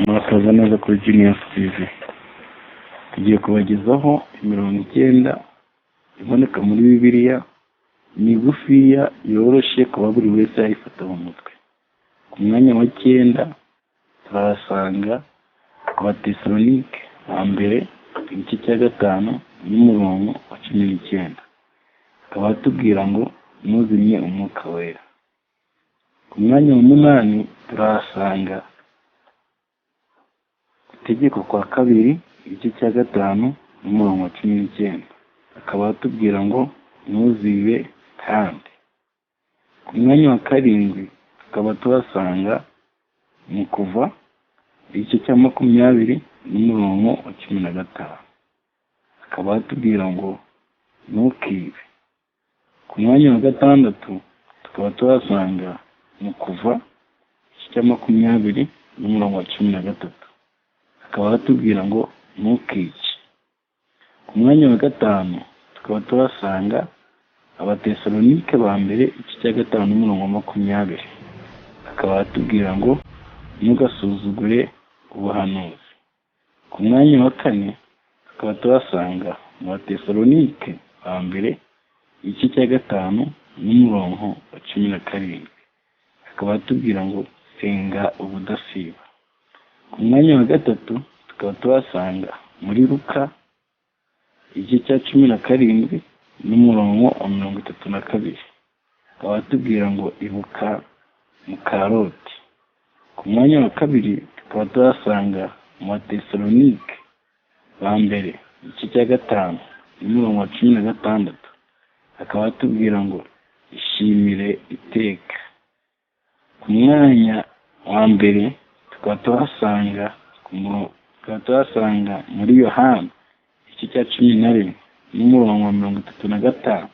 murakaza neza kuri Genius TV. Tugiye kubagezaho 90 iboneka muri Bibiliya, migufiya yoroshye kuba buri wese ayifata mu mutwe. Ku mwanya wa 9 turasanga Abatesalonike wa mbere igice cya 5 n'umurongo wa 19. Akaba atubwira ngo ntuzimye umwuka wera. Ku mwanya wa 8 turasanga Itegeko kwa kabiri igice cya 5 n'umurongo wa 19. Akaba atubwira ngo ntuzibe kandi. Ku mwanya wa 7 tukaba tuhasanga mu Kuva igice cya 20 n'umurongo wa 15. Akaba atubwira ngo ntukibe. Ku mwanya wa 6 tukaba tuhasanga mu Kuva igice cya 20 n'umurongo wa 13. Akaba atubwira ngo ntukice. Ku mwanya wa 5 tukaba tuhasanga Abatesalonike ba mbere igice cya 5 n'umurongo wa 20. Akaba atubwira ngo ntugasuzugure ubuhanuzi. Ku mwanya wa 4 tukaba tuhasanga Abatesalonike ba mbere igice cya 5 n'umurongo wa 17. Akaba atubwira ngo senga ubudasiba. Ku mwanya wa 3 tukaba tuhasanga muri Luka igice cya 17 n'umurongo wa 32. Akaba atubwira ngo ibuka Mukaroti. Ku mwanya wa 2 tukaba tuhasanga Abatesalonike ba mbere igice cya 5 n'umurongo wa 16. Akaba atubwira ngo ishimire iteka. Ku mwanya wa mbere tukaba tuhasanga muri Yohana igice cya 11 n'umurongo wa 35.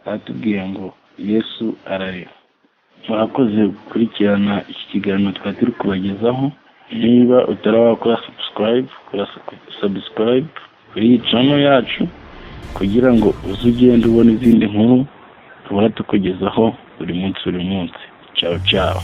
Atubwira ngo Yesu ararira. Murakoze gukurikirana iki kiganiro twari turi kubagezaho. Niba utarakora subscribe kuri iyi channel yacu kugira ngo uzugende ubona izindi nkuru tubona tukugezaho buri munsi. Ciao ciao.